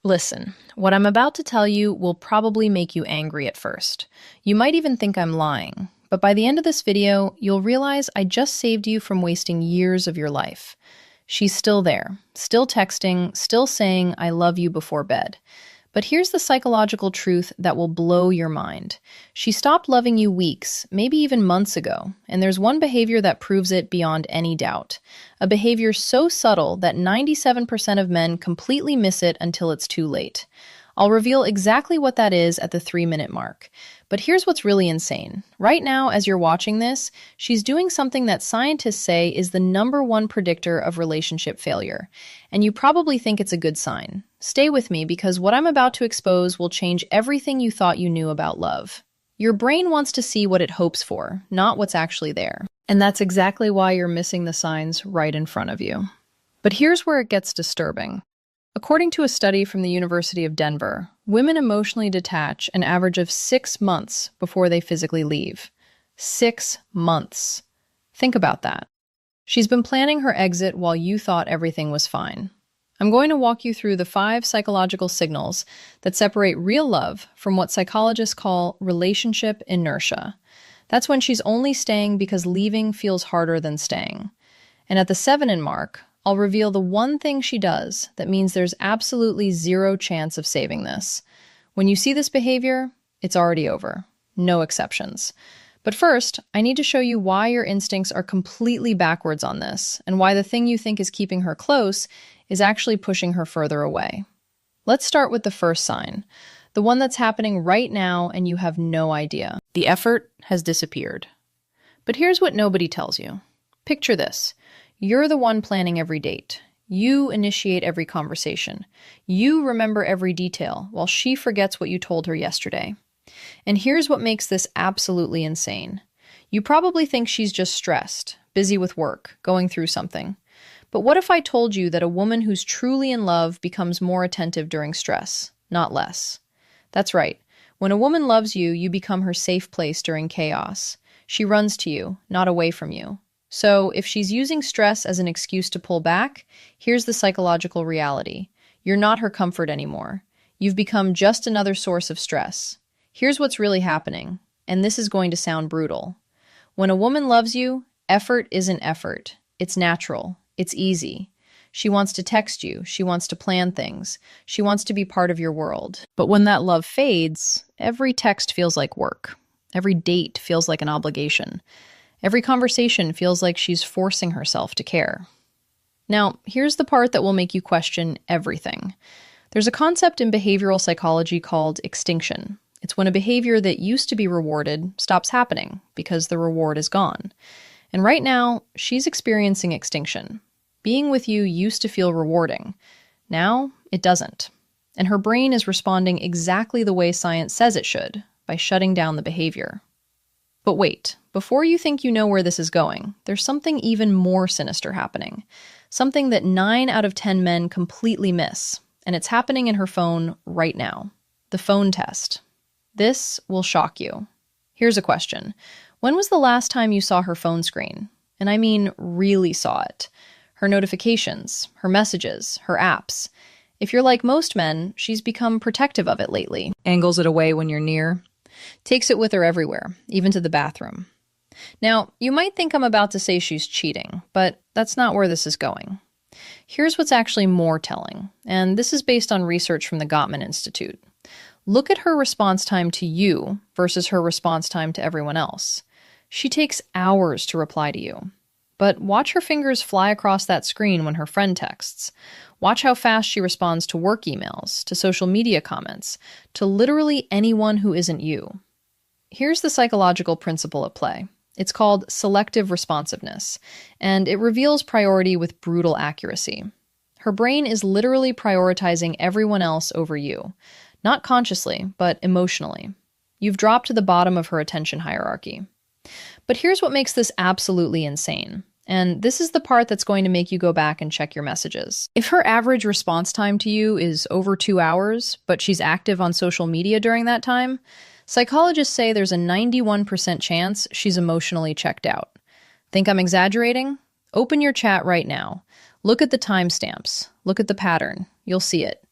Listen, what I'm about to tell you will probably make you angry at first. You might even think I'm lying, but by the end of this video, you'll realize I just saved you from wasting years of your life. She's still there, still texting, still saying, "I love you" before bed. But here's the psychological truth that will blow your mind. She stopped loving you weeks, maybe even months ago, and there's one behavior that proves it beyond any doubt. A behavior so subtle that 97% of men completely miss it until it's too late. I'll reveal exactly what that is at the 3-minute mark. But here's what's really insane. Right now, as you're watching this, she's doing something that scientists say is the #1 predictor of relationship failure. And you probably think it's a good sign. Stay with me because what I'm about to expose will change everything you thought you knew about love. Your brain wants to see what it hopes for, not what's actually there. And that's exactly why you're missing the signs right in front of you. But here's where it gets disturbing. According to a study from the University of Denver, women emotionally detach an average of 6 months before they physically leave. 6 months. Think about that. She's been planning her exit while you thought everything was fine. I'm going to walk you through the 5 psychological signals that separate real love from what psychologists call relationship inertia. That's when she's only staying because leaving feels harder than staying. And at the 7-in mark, I'll reveal the one thing she does that means there's absolutely zero chance of saving this. When you see this behavior, it's already over. No exceptions. But first, I need to show you why your instincts are completely backwards on this, and why the thing you think is keeping her close is actually pushing her further away. Let's start with the first sign, the one that's happening right now and you have no idea. The effort has disappeared. But here's what nobody tells you. Picture this. You're the one planning every date. You initiate every conversation. You remember every detail, while she forgets what you told her yesterday. And here's what makes this absolutely insane. You probably think she's just stressed, busy with work, going through something. But what if I told you that a woman who's truly in love becomes more attentive during stress, not less? That's right. When a woman loves you, you become her safe place during chaos. She runs to you, not away from you. So, if she's using stress as an excuse to pull back, here's the psychological reality. You're not her comfort anymore. You've become just another source of stress. Here's what's really happening, and this is going to sound brutal. When a woman loves you, effort isn't effort. It's natural. It's easy. She wants to text you. She wants to plan things. She wants to be part of your world. But when that love fades, every text feels like work. Every date feels like an obligation. Every conversation feels like she's forcing herself to care. Now, here's the part that will make you question everything. There's a concept in behavioral psychology called extinction. It's when a behavior that used to be rewarded stops happening because the reward is gone. And right now, she's experiencing extinction. Being with you used to feel rewarding. Now, it doesn't. And her brain is responding exactly the way science says it should, by shutting down the behavior. But wait, before you think you know where this is going, there's something even more sinister happening. Something that 9 out of 10 men completely miss. And it's happening in her phone right now. The phone test. This will shock you. Here's a question. When was the last time you saw her phone screen? And I mean really saw it. Her notifications, her messages, her apps. If you're like most men, she's become protective of it lately. Angles it away when you're near. Takes it with her everywhere, even to the bathroom. Now, you might think I'm about to say she's cheating, but that's not where this is going. Here's what's actually more telling, and this is based on research from the Gottman Institute. Look at her response time to you versus her response time to everyone else. She takes hours to reply to you. But watch her fingers fly across that screen when her friend texts. Watch how fast she responds to work emails, to social media comments, to literally anyone who isn't you. Here's the psychological principle at play. It's called selective responsiveness, and it reveals priority with brutal accuracy. Her brain is literally prioritizing everyone else over you. Not consciously, but emotionally. You've dropped to the bottom of her attention hierarchy. But here's what makes this absolutely insane. And this is the part that's going to make you go back and check your messages. If her average response time to you is over 2 hours, but she's active on social media during that time, psychologists say there's a 91% chance she's emotionally checked out. Think I'm exaggerating? Open your chat right now. Look at the timestamps. Look at the pattern. You'll see it.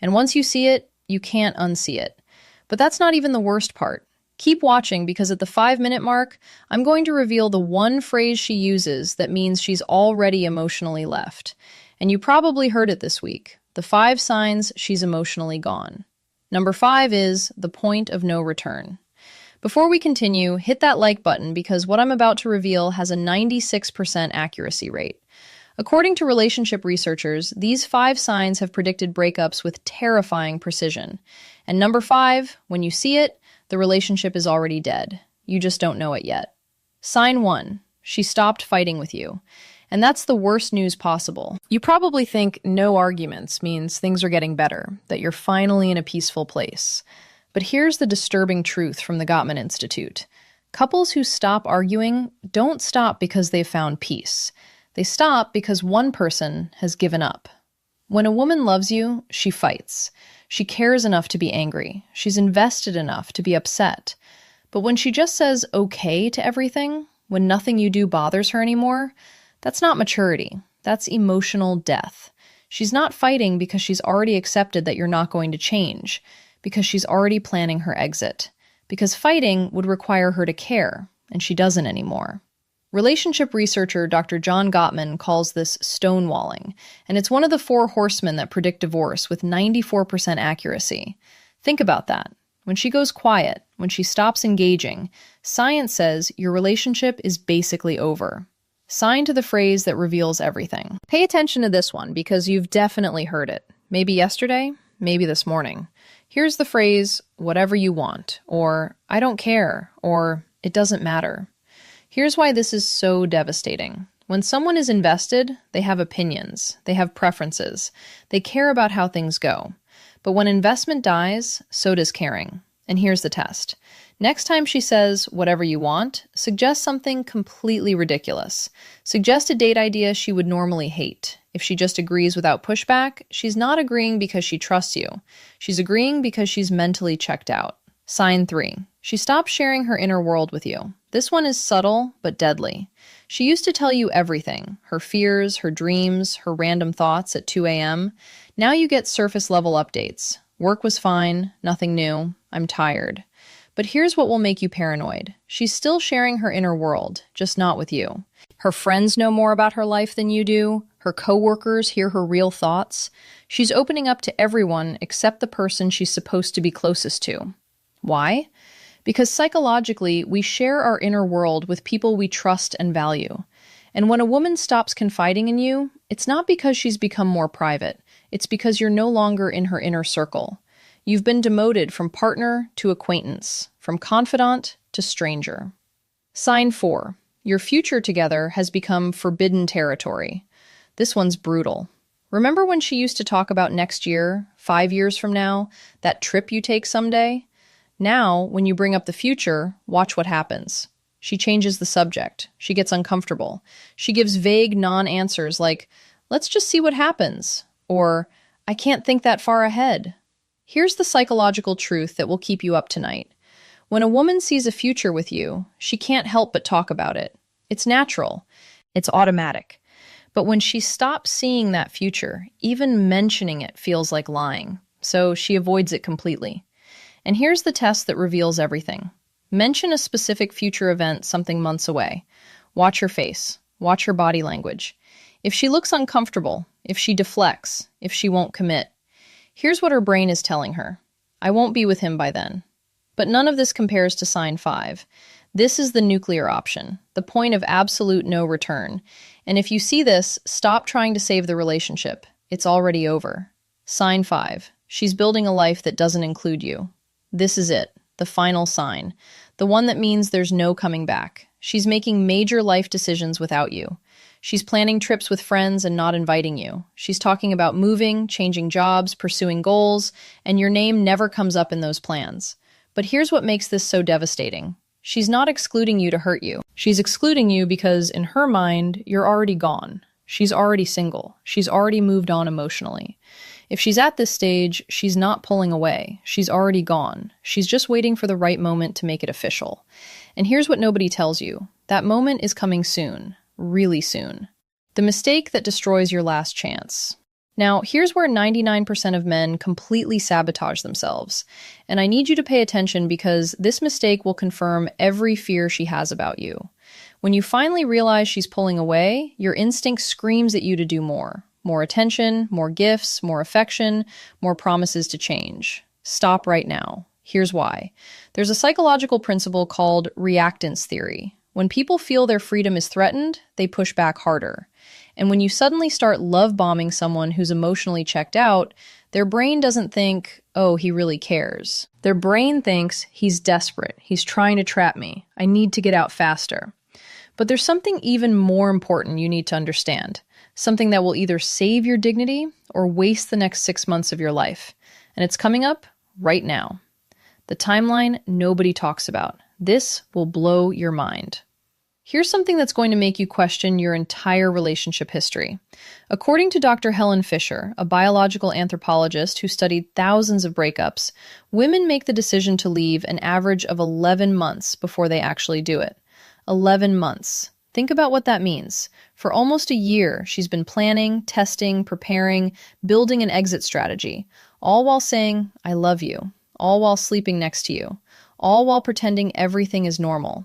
And once you see it, you can't unsee it. But that's not even the worst part. Keep watching because at the 5-minute mark, I'm going to reveal the one phrase she uses that means she's already emotionally left. And you probably heard it this week. The 5 signs she's emotionally gone. Number 5 is the point of no return. Before we continue, hit that like button because what I'm about to reveal has a 96% accuracy rate. According to relationship researchers, these 5 signs have predicted breakups with terrifying precision. And number 5, when you see it, the relationship is already dead. You just don't know it yet. Sign 1, she stopped fighting with you. And that's the worst news possible. You probably think no arguments means things are getting better, that you're finally in a peaceful place. But here's the disturbing truth from the Gottman Institute. Couples who stop arguing don't stop because they've found peace. They stop because one person has given up. When a woman loves you, she fights. She cares enough to be angry. She's invested enough to be upset. But when she just says okay to everything, when nothing you do bothers her anymore, that's not maturity. That's emotional death. She's not fighting because she's already accepted that you're not going to change, because she's already planning her exit. Because fighting would require her to care, and she doesn't anymore. Relationship researcher Dr. John Gottman calls this stonewalling, and it's one of the 4 horsemen that predict divorce with 94% accuracy. Think about that. When she goes quiet, when she stops engaging, science says your relationship is basically over. Sign to the phrase that reveals everything. Pay attention to this one because you've definitely heard it. Maybe yesterday, maybe this morning. Here's the phrase, whatever you want, or I don't care, or it doesn't matter. Here's why this is so devastating. When someone is invested, they have opinions, they have preferences, they care about how things go. But when investment dies, so does caring. And here's the test. Next time she says, whatever you want, suggest something completely ridiculous. Suggest a date idea she would normally hate. If she just agrees without pushback, she's not agreeing because she trusts you. She's agreeing because she's mentally checked out. Sign 3. She stops sharing her inner world with you. This one is subtle, but deadly. She used to tell you everything, her fears, her dreams, her random thoughts at 2 a.m. Now you get surface-level updates. Work was fine, nothing new, I'm tired. But here's what will make you paranoid. She's still sharing her inner world, just not with you. Her friends know more about her life than you do. Her coworkers hear her real thoughts. She's opening up to everyone except the person she's supposed to be closest to. Why? Because psychologically, we share our inner world with people we trust and value. And when a woman stops confiding in you, it's not because she's become more private. It's because you're no longer in her inner circle. You've been demoted from partner to acquaintance, from confidant to stranger. Sign 4. Your future together has become forbidden territory. This one's brutal. Remember when she used to talk about next year, 5 years from now, that trip you take someday? Now, when you bring up the future, watch what happens. She changes the subject. She gets uncomfortable. She gives vague non-answers like, let's just see what happens, or I can't think that far ahead. Here's the psychological truth that will keep you up tonight. When a woman sees a future with you, she can't help but talk about it. It's natural. It's automatic. But when she stops seeing that future, even mentioning it feels like lying. So she avoids it completely. And here's the test that reveals everything. Mention a specific future event something months away. Watch her face. Watch her body language. If she looks uncomfortable, if she deflects, if she won't commit, here's what her brain is telling her. I won't be with him by then. But none of this compares to sign 5. This is the nuclear option, the point of absolute no return. And if you see this, stop trying to save the relationship. It's already over. Sign 5. She's building a life that doesn't include you. This is it, the final sign, the one that means there's no coming back. She's making major life decisions without you. She's planning trips with friends and not inviting you. She's talking about moving, changing jobs, pursuing goals, and your name never comes up in those plans. But here's what makes this so devastating. She's not excluding you to hurt you. She's excluding you because, in her mind, you're already gone. She's already single. She's already moved on emotionally. If she's at this stage, she's not pulling away. She's already gone. She's just waiting for the right moment to make it official. And here's what nobody tells you. That moment is coming soon. Really soon. The mistake that destroys your last chance. Now, here's where 99% of men completely sabotage themselves. And I need you to pay attention because this mistake will confirm every fear she has about you. When you finally realize she's pulling away, your instinct screams at you to do more. More attention, more gifts, more affection, more promises to change. Stop right now. Here's why. There's a psychological principle called reactance theory. When people feel their freedom is threatened, they push back harder. And when you suddenly start love bombing someone who's emotionally checked out, their brain doesn't think, oh, he really cares. Their brain thinks, he's desperate. He's trying to trap me. I need to get out faster. But there's something even more important you need to understand. Something that will either save your dignity or waste the next 6 months of your life. And it's coming up right now. The timeline nobody talks about. This will blow your mind. Here's something that's going to make you question your entire relationship history. According to Dr. Helen Fisher, a biological anthropologist who studied thousands of breakups, women make the decision to leave an average of 11 months before they actually do it. 11 months. Think about what that means. For almost a year, she's been planning, testing, preparing, building an exit strategy, all while saying, I love you, all while sleeping next to you, all while pretending everything is normal.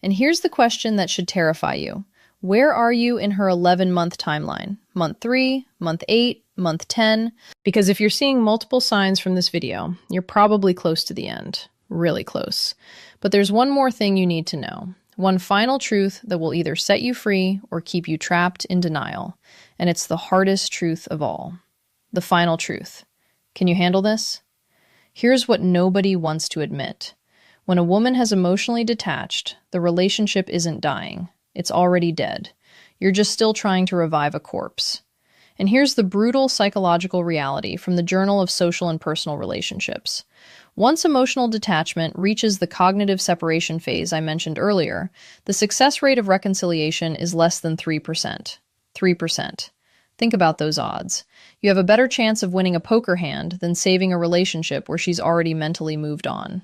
And here's the question that should terrify you. Where are you in her 11-month timeline? Month 3, month 8, month 10? Because if you're seeing multiple signs from this video, you're probably close to the end. Really close. But there's one more thing you need to know. One final truth that will either set you free or keep you trapped in denial. And it's the hardest truth of all. The final truth. Can you handle this? Here's what nobody wants to admit. When a woman has emotionally detached, the relationship isn't dying. It's already dead. You're just still trying to revive a corpse. And here's the brutal psychological reality from the Journal of Social and Personal Relationships. Once emotional detachment reaches the cognitive separation phase I mentioned earlier, the success rate of reconciliation is less than 3%. 3%. Think about those odds. You have a better chance of winning a poker hand than saving a relationship where she's already mentally moved on.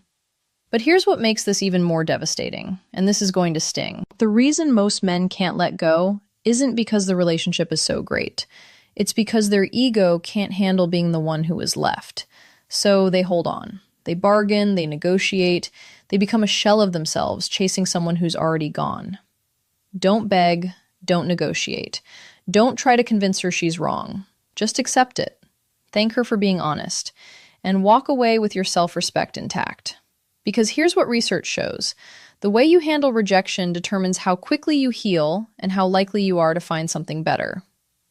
But here's what makes this even more devastating, and this is going to sting. The reason most men can't let go isn't because the relationship is so great. It's because their ego can't handle being the one who is left. So they hold on. They bargain, they negotiate, they become a shell of themselves, chasing someone who's already gone. Don't beg, don't negotiate. Don't try to convince her she's wrong. Just accept it. Thank her for being honest. And walk away with your self-respect intact. Because here's what research shows. The way you handle rejection determines how quickly you heal and how likely you are to find something better.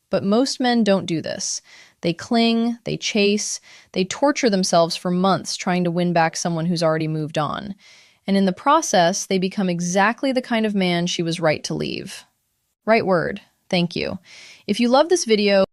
But most men don't do this. They cling, they chase, they torture themselves for months trying to win back someone who's already moved on. And in the process, they become exactly the kind of man she was right to leave. Right word. Thank you. If you love this video,